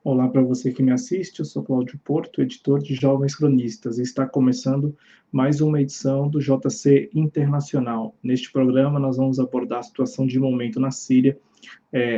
Olá para você que me assiste, eu sou Cláudio Porto, editor de Jovens Cronistas, e está começando mais uma edição do JC Internacional. Neste programa, nós vamos abordar a situação de momento na Síria,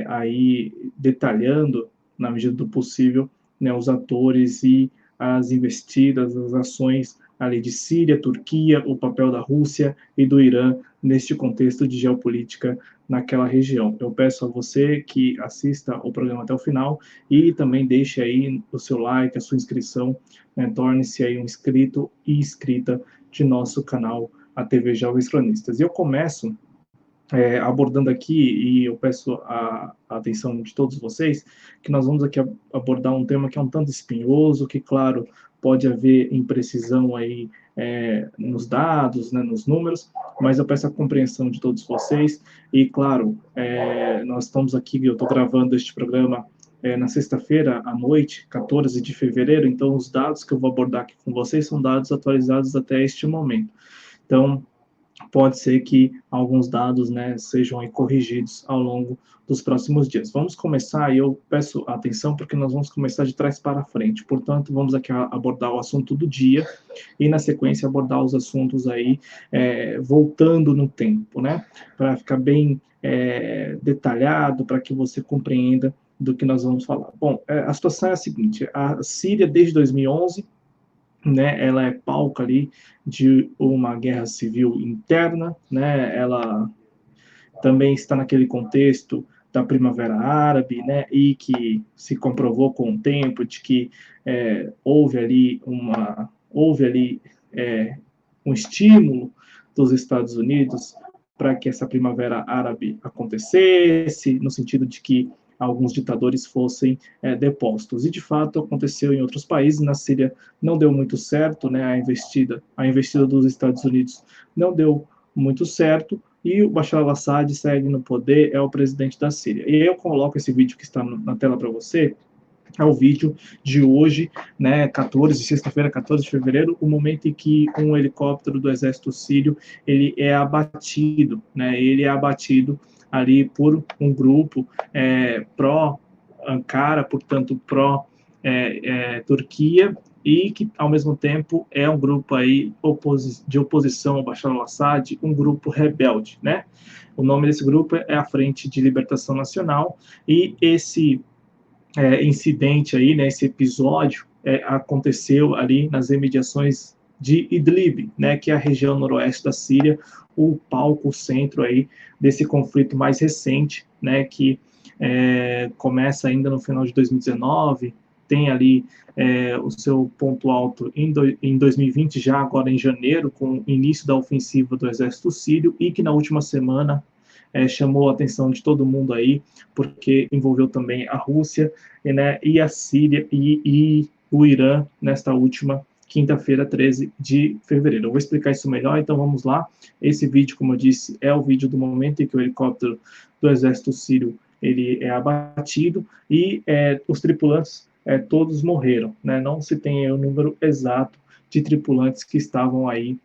aí detalhando, na medida do possível, né, os atores e as investidas, as ações ali de Síria, Turquia, o papel da Rússia e do Irã neste contexto de geopolítica naquela região. Eu peço a você que assista o programa até o final e também deixe aí o seu like, a sua inscrição, né, torne-se aí um inscrito e inscrita de nosso canal, a TV Jovens Cronistas. E eu começo abordando aqui, e eu peço a atenção de todos vocês, que nós vamos aqui abordar um tema que é um tanto espinhoso, que, claro, pode haver imprecisão aí nos dados, né, nos números, mas eu peço a compreensão de todos vocês, e, claro, nós estamos aqui, eu estou gravando este programa na sexta-feira à noite, 14 de fevereiro, então os dados que eu vou abordar aqui com vocês são dados atualizados até este momento. Então, pode ser que alguns dados, né, sejam aí corrigidos ao longo dos próximos dias. Vamos começar, e eu peço atenção porque nós vamos começar de trás para frente. Portanto, vamos aqui abordar o assunto do dia e, na sequência, abordar os assuntos aí voltando no tempo, né, para ficar bem detalhado, para que você compreenda do que nós vamos falar. Bom, a situação é a seguinte: a Síria, desde 2011, né, ela é palco ali de uma guerra civil interna, né, ela também está naquele contexto da Primavera Árabe, né, e que se comprovou com o tempo de que houve ali um estímulo dos Estados Unidos para que essa Primavera Árabe acontecesse, no sentido de que alguns ditadores fossem depostos. E, de fato, aconteceu em outros países. Na Síria não deu muito certo, né, a investida dos Estados Unidos não deu muito certo, e o Bashar al-Assad segue no poder, é o presidente da Síria. E aí eu coloco esse vídeo que está na tela para você, é o vídeo de hoje, né, sexta-feira, 14 de fevereiro, o momento em que um helicóptero do exército sírio, ele é abatido, né, ele é abatido ali por um grupo pró-Ankara, portanto, pró-Turquia, e que, ao mesmo tempo, é um grupo aí de oposição ao Bashar al-Assad, um grupo rebelde, né? O nome desse grupo é a Frente de Libertação Nacional, e esse incidente aí, né, esse episódio, aconteceu ali nas imediações de Idlib, né, que é a região noroeste da Síria, o palco, o centro aí desse conflito mais recente, né, que começa ainda no final de 2019, tem ali o seu ponto alto em 2020, já agora em janeiro, com o início da ofensiva do exército sírio, e que na última semana chamou a atenção de todo mundo aí, porque envolveu também a Rússia, né, e a Síria e o Irã nesta última quinta-feira, 13 de fevereiro. Eu vou explicar isso melhor, então vamos lá. Esse vídeo, como eu disse, é o vídeo do momento em que o helicóptero do exército sírio ele é abatido e os tripulantes todos morreram, né? Não se tem o número exato de tripulantes que estavam aí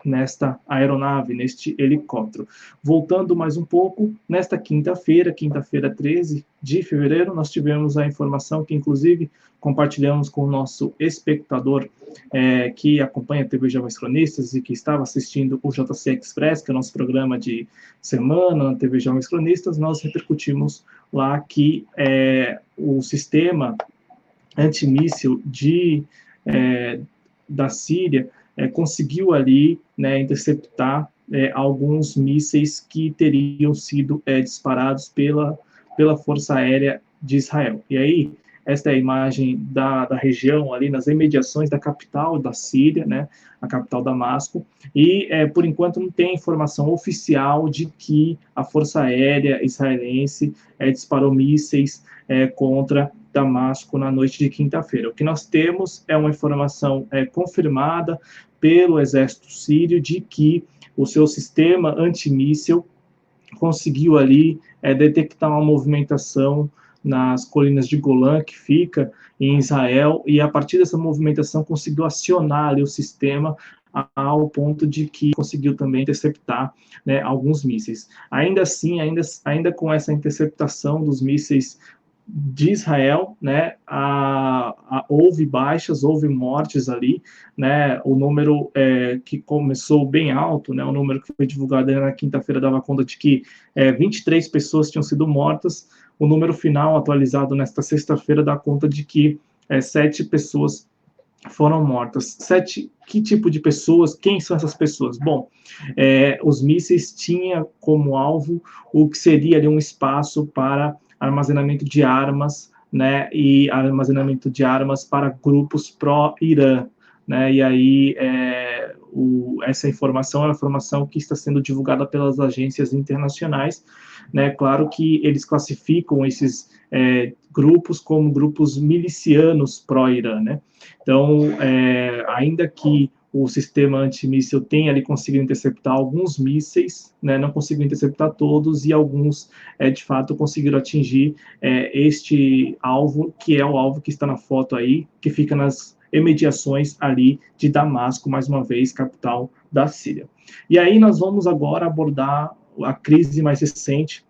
nesta aeronave, neste helicóptero. Voltando mais um pouco, nesta quinta-feira, 13 de fevereiro, nós tivemos a informação que, inclusive, compartilhamos com o nosso espectador que acompanha a TV Jovens Cronistas e que estava assistindo o JC Express, que é o nosso programa de semana na TV Jovens Cronistas. Nós repercutimos lá que o sistema antimíssil da Síria conseguiu ali, né, interceptar alguns mísseis que teriam sido disparados pela Força Aérea de Israel. E aí, esta é a imagem da região ali nas imediações da capital da Síria, né, a capital Damasco, e por enquanto não tem informação oficial de que a Força Aérea israelense disparou mísseis contra Damasco na noite de quinta-feira. O que nós temos é uma informação confirmada pelo exército sírio de que o seu sistema antimíssil conseguiu ali detectar uma movimentação nas colinas de Golã, que fica em Israel, e a partir dessa movimentação conseguiu acionar ali o sistema ao ponto de que conseguiu também interceptar, né, alguns mísseis. Ainda assim, ainda com essa interceptação dos mísseis de Israel, né, houve baixas, houve mortes ali, né, o número que começou bem alto, né, o número que foi divulgado na quinta-feira dava conta de que 23 pessoas tinham sido mortas, o número final atualizado nesta sexta-feira dá conta de que 7 pessoas foram mortas. Que tipo de pessoas? Quem são essas pessoas? Bom, os mísseis tinham como alvo o que seria ali um espaço para armazenamento de armas, né, e armazenamento de armas para grupos pró-Irã, né, e aí essa informação é uma informação que está sendo divulgada pelas agências internacionais, né, claro que eles classificam esses grupos como grupos milicianos pró-Irã, né, então, ainda que o sistema antimíssil tenha ali conseguido interceptar alguns mísseis, né, não conseguiu interceptar todos, e alguns, de fato, conseguiram atingir este alvo, que é o alvo que está na foto aí, que fica nas imediações ali de Damasco, mais uma vez, capital da Síria. E aí nós vamos agora abordar a crise mais recente,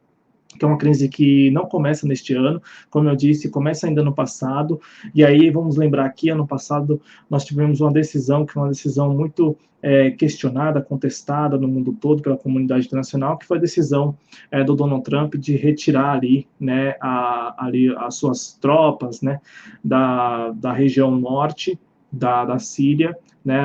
que é uma crise que não começa neste ano, como eu disse, começa ainda no passado, e aí vamos lembrar que ano passado nós tivemos uma decisão, que é uma decisão muito questionada, contestada no mundo todo pela comunidade internacional, que foi a decisão do Donald Trump de retirar ali, né, ali as suas tropas, né, da região norte da Síria, né,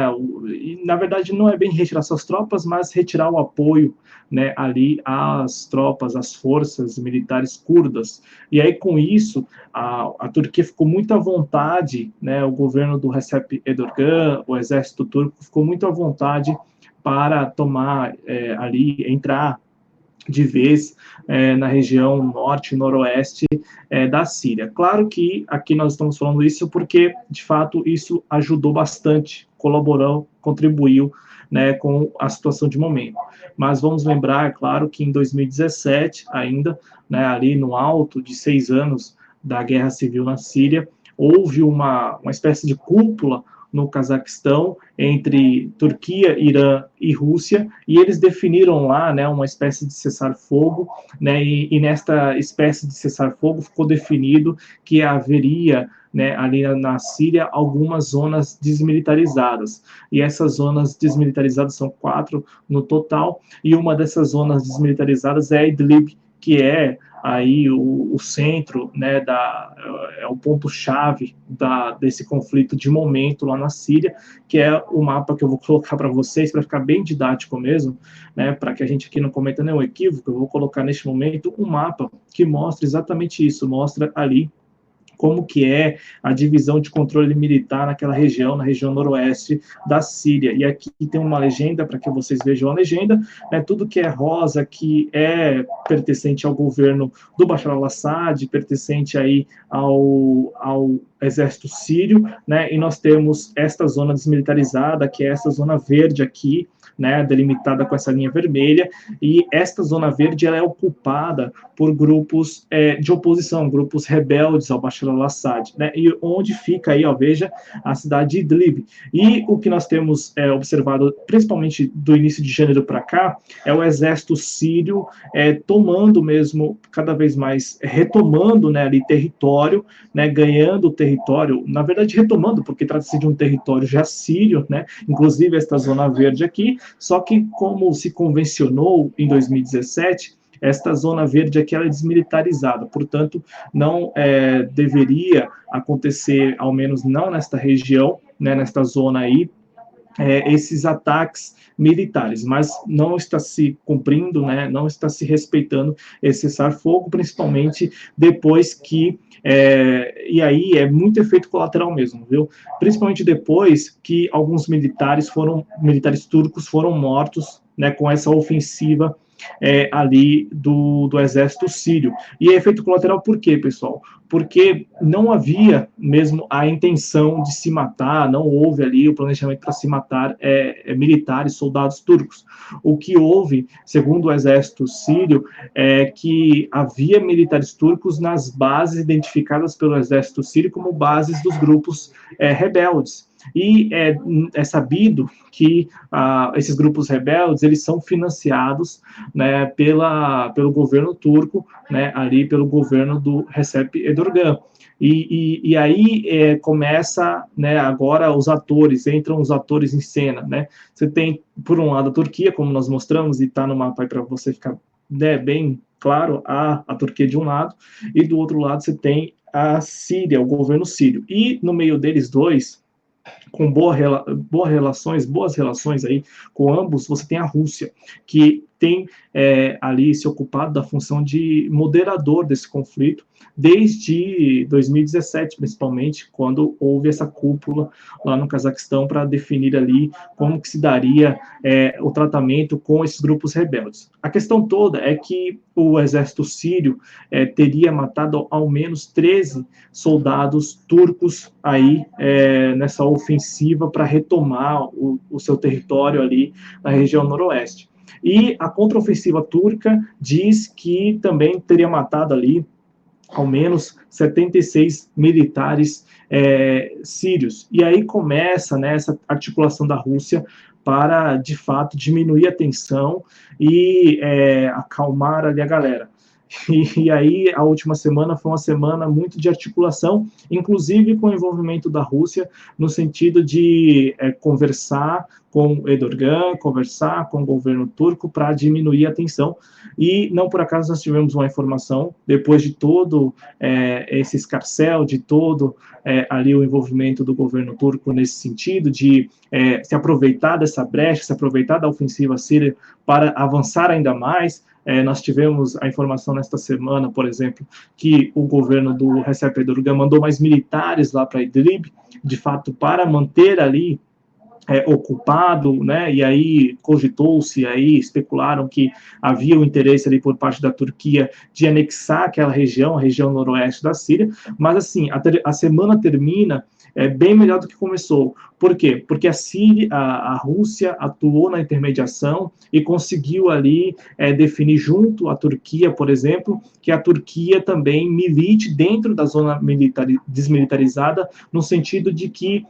e na verdade não é bem retirar suas tropas, mas retirar o apoio, né, ali às tropas, às forças militares curdas. E aí, com isso, a Turquia ficou muito à vontade, né, o governo do Recep Erdogan, o exército turco, ficou muito à vontade para tomar ali, entrar de vez na região norte e noroeste da Síria. Claro que aqui nós estamos falando isso porque, de fato, isso ajudou bastante, colaborou, contribuiu, né, com a situação de momento. Mas vamos lembrar, é claro, que em 2017, ainda, né, ali no alto de 6 anos da guerra civil na Síria, houve uma espécie de cúpula no Cazaquistão, entre Turquia, Irã e Rússia, e eles definiram lá, né, uma espécie de cessar-fogo, né, e nesta espécie de cessar-fogo ficou definido que haveria, né, ali na Síria, algumas zonas desmilitarizadas, e essas zonas desmilitarizadas são 4 no total, e uma dessas zonas desmilitarizadas é Idlib, que é aí o centro, né, é o ponto-chave desse conflito de momento lá na Síria, que é o mapa que eu vou colocar para vocês, para ficar bem didático mesmo, né, para que a gente aqui não cometa nenhum equívoco. Eu vou colocar neste momento um mapa que mostra exatamente isso, mostra ali como que é a divisão de controle militar naquela região, na região noroeste da Síria. E aqui tem uma legenda, para que vocês vejam a legenda, né, tudo que é rosa, que é pertencente ao governo do Bashar al-Assad, pertencente aí ao exército sírio, né, e nós temos esta zona desmilitarizada, que é essa zona verde aqui, né, delimitada com essa linha vermelha, e esta zona verde ela é ocupada por grupos de oposição, grupos rebeldes ao Bashar al-Assad, né, e onde fica aí, ó, veja, a cidade de Idlib. E o que nós temos observado, principalmente do início de janeiro para cá, é o exército sírio tomando mesmo, cada vez mais, retomando, né, ali território, né, ganhando território, na verdade retomando, porque trata-se de um território já sírio, né, inclusive esta zona verde aqui, só que como se convencionou em 2017, esta zona verde aqui ela é desmilitarizada, portanto, não deveria acontecer, ao menos não nesta região, né, nesta zona aí, esses ataques militares, mas não está se cumprindo, né, não está se respeitando esse cessar-fogo, principalmente depois que, e aí é muito efeito colateral mesmo, viu? Principalmente depois que alguns militares turcos foram mortos, né, com essa ofensiva ali do exército sírio. E é efeito colateral por quê, pessoal? Porque não havia mesmo a intenção de se matar, não houve ali o planejamento para se matar militares, soldados turcos. O que houve, segundo o exército sírio, é que havia militares turcos nas bases identificadas pelo exército sírio como bases dos grupos rebeldes. E é sabido que esses grupos rebeldes, eles são financiados, né, pelo governo turco, né, ali pelo governo do Recep Erdogan. E aí começa, né, agora entram os atores em cena, né? Você tem, por um lado, a Turquia, como nós mostramos, e está no mapa aí para você ficar, né, bem claro, a Turquia de um lado, e do outro lado você tem a Síria, o governo sírio. E no meio deles dois, com boas relações aí com ambos, você tem a Rússia, que tem ali se ocupado da função de moderador desse conflito, desde 2017, principalmente, quando houve essa cúpula lá no Cazaquistão para definir ali como que se daria o tratamento com esses grupos rebeldes. A questão toda é que o exército sírio teria matado ao menos 13 soldados turcos aí nessa ofensiva para retomar o seu território ali na região noroeste. E a contraofensiva turca diz que também teria matado ali ao menos 76 militares sírios. E aí começa, né, essa articulação da Rússia para, de fato, diminuir a tensão e acalmar ali a galera. E aí, a última semana foi uma semana muito de articulação, inclusive com o envolvimento da Rússia, no sentido de conversar com Erdogan, conversar com o governo turco para diminuir a tensão. E não por acaso nós tivemos uma informação, depois de todo esse escarcéu, de todo ali o envolvimento do governo turco nesse sentido, de se aproveitar dessa brecha, se aproveitar da ofensiva síria para avançar ainda mais. Nós tivemos a informação nesta semana, por exemplo, que o governo do Recep Erdogan mandou mais militares lá para Idlib, de fato, para manter ali ocupado, né? E aí cogitou-se, aí especularam que havia o interesse ali por parte da Turquia de anexar aquela região, a região noroeste da Síria, mas assim, a semana termina bem melhor do que começou. Por quê? Porque a Rússia atuou na intermediação e conseguiu ali definir junto à Turquia, por exemplo, que a Turquia também milite dentro da zona desmilitarizada, no sentido de que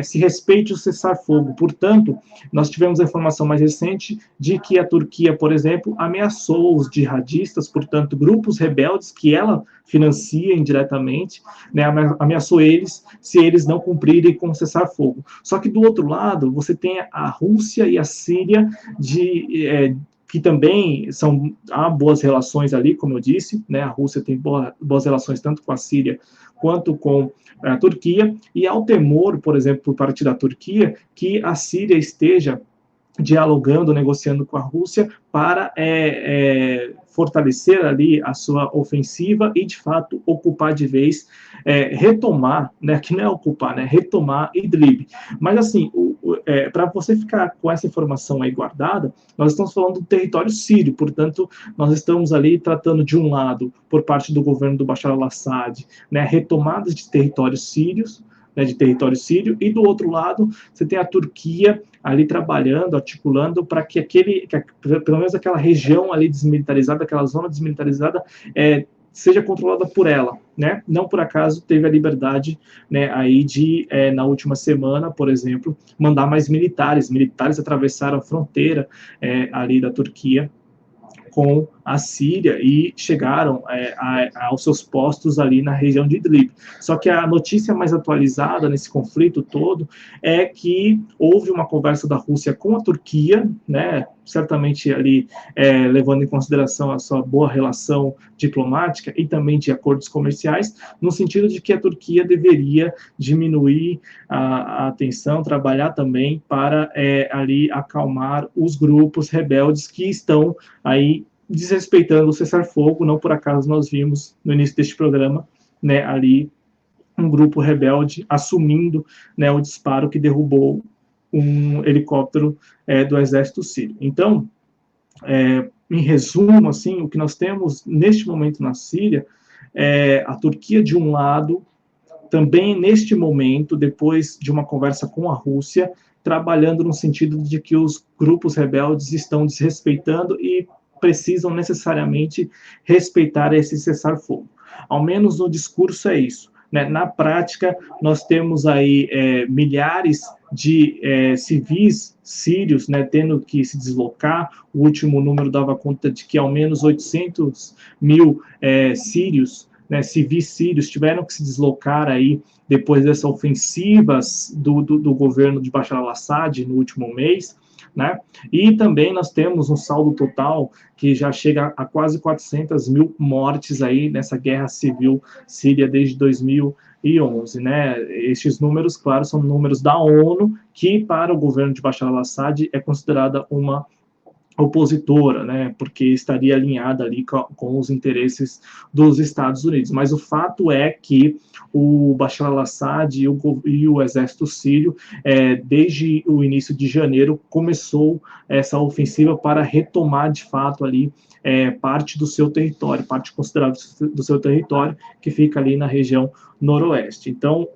se respeite o cessar-fogo. Portanto, nós tivemos a informação mais recente de que a Turquia, por exemplo, ameaçou os jihadistas, portanto, grupos rebeldes que ela financia indiretamente, né, ameaçou eles se eles não cumprirem com o cessar-fogo. Só que do outro lado, você tem a Rússia e a Síria que também há boas relações ali, como eu disse, né, a Rússia tem boas relações tanto com a Síria quanto com a Turquia, e há o temor, por exemplo, por parte da Turquia, que a Síria esteja dialogando, negociando com a Rússia para fortalecer ali a sua ofensiva e, de fato, ocupar de vez, retomar, né, que não é ocupar, né, retomar Idlib. Mas, assim, para você ficar com essa informação aí guardada, nós estamos falando do território sírio, portanto, nós estamos ali tratando, de um lado, por parte do governo do Bashar al-Assad, né, retomadas de territórios sírios, né, de território sírio, e do outro lado, você tem a Turquia ali trabalhando, articulando para que pelo menos aquela região ali desmilitarizada, aquela zona desmilitarizada, seja controlada por ela, né? Não por acaso teve a liberdade, né, aí de, na última semana, por exemplo, mandar mais militares atravessaram a fronteira ali da Turquia com a Síria e chegaram aos seus postos ali na região de Idlib. Só que a notícia mais atualizada nesse conflito todo é que houve uma conversa da Rússia com a Turquia, né, certamente ali levando em consideração a sua boa relação diplomática e também de acordos comerciais, no sentido de que a Turquia deveria diminuir a tensão, trabalhar também para ali acalmar os grupos rebeldes que estão aí desrespeitando o cessar-fogo. Não por acaso nós vimos no início deste programa, né, ali um grupo rebelde assumindo, né, o disparo que derrubou um helicóptero do exército sírio. Então, em resumo, assim, o que nós temos neste momento na Síria é a Turquia de um lado, também neste momento, depois de uma conversa com a Rússia, trabalhando no sentido de que os grupos rebeldes estão desrespeitando e precisam necessariamente respeitar esse cessar-fogo. Ao menos no discurso é isso. né? Na prática, nós temos aí milhares de civis sírios, né, tendo que se deslocar. O último número dava conta de que ao menos 800 mil sírios, né, civis sírios, tiveram que se deslocar aí depois dessa ofensiva do governo de Bashar al-Assad no último mês, né? E também nós temos um saldo total que já chega a quase 400 mil mortes aí nessa guerra civil síria desde 2011, né? Estes números, claro, são números da ONU, que para o governo de Bashar al-Assad é considerada uma opositora, né, porque estaria alinhada ali com os interesses dos Estados Unidos. Mas o fato é que o Bashar al-Assad e o exército sírio, desde o início de janeiro, começou essa ofensiva para retomar, de fato, ali parte do seu território, parte considerável do seu território, que fica ali na região noroeste. Então,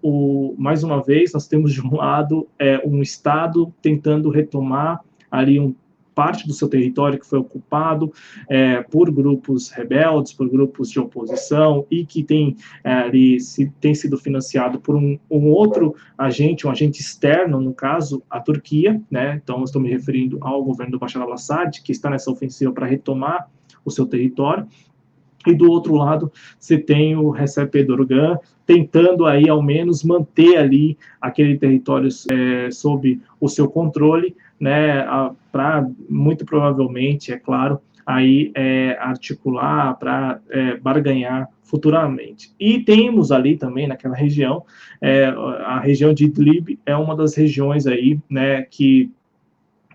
mais uma vez, nós temos de um lado um Estado tentando retomar ali parte do seu território que foi ocupado por grupos rebeldes, por grupos de oposição, e que tem sido financiado por um outro agente, um agente externo, no caso, a Turquia, né? Então, estou me referindo ao governo do Bashar al-Assad, que está nessa ofensiva para retomar o seu território. E do outro lado, você tem o Recep Erdogan tentando aí, ao menos, manter ali aquele território sob o seu controle, né, para, muito provavelmente, é claro, aí articular, para barganhar futuramente. E temos ali também, naquela região, a região de Idlib é uma das regiões aí, né, que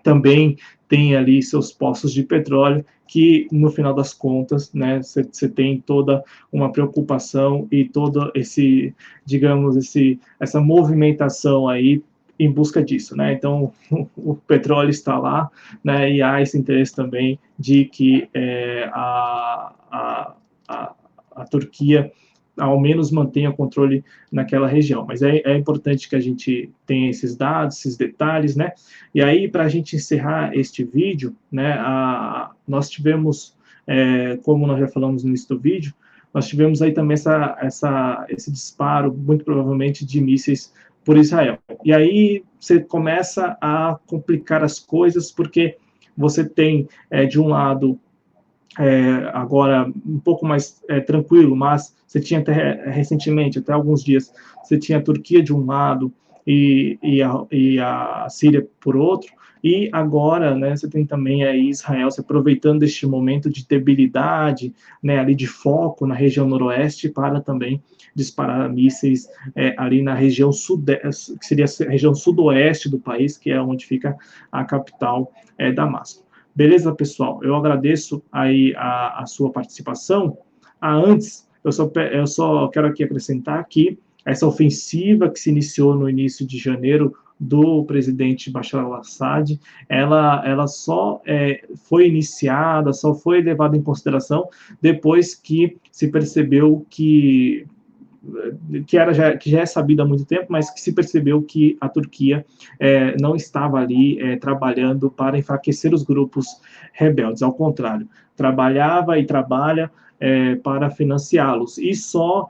também tem ali seus poços de petróleo, que no final das contas, né, você tem toda uma preocupação e todo esse, digamos, essa movimentação aí em busca disso, né? Então, o petróleo está lá, né, e há esse interesse também de que a Turquia ao menos mantenha o controle naquela região. Mas é importante que a gente tenha esses dados, esses detalhes, né? E aí, para a gente encerrar este vídeo, né, nós tivemos, como nós já falamos no início do vídeo, nós tivemos aí também esse disparo, muito provavelmente, de mísseis por Israel. E aí você começa a complicar as coisas, porque você tem, de um lado, agora um pouco mais tranquilo, mas você tinha até recentemente, até alguns dias, você tinha a Turquia de um lado e a Síria por outro, e agora, né, você tem também aí Israel se aproveitando deste momento de debilidade, né, ali de foco na região noroeste, para também disparar mísseis ali na região sudeste, que seria a região sudoeste do país, que é onde fica a capital, Damasco. Beleza, pessoal? Eu agradeço aí a sua participação. Antes, eu só quero aqui acrescentar que essa ofensiva que se iniciou no início de janeiro do presidente Bashar al-Assad, ela só foi iniciada, só foi levada em consideração depois que se percebeu que já é sabido há muito tempo, mas que se percebeu que a Turquia não estava ali trabalhando para enfraquecer os grupos rebeldes, ao contrário, trabalhava e trabalha para financiá-los, e só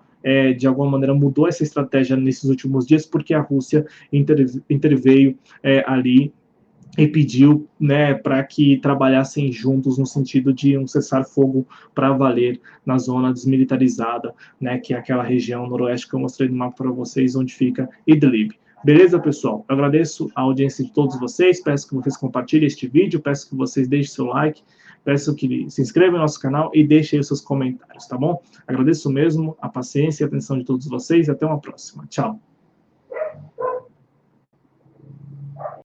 de alguma maneira mudou essa estratégia nesses últimos dias, porque a Rússia interveio ali e pediu, né, para que trabalhassem juntos no sentido de um cessar-fogo para valer na zona desmilitarizada, né, que é aquela região noroeste que eu mostrei no mapa para vocês, onde fica Idlib. Beleza, pessoal? Eu agradeço a audiência de todos vocês, peço que vocês compartilhem este vídeo, peço que vocês deixem seu like, peço que se inscrevam no nosso canal e deixem aí os seus comentários, tá bom? Agradeço mesmo a paciência e a atenção de todos vocês e até uma próxima. Tchau!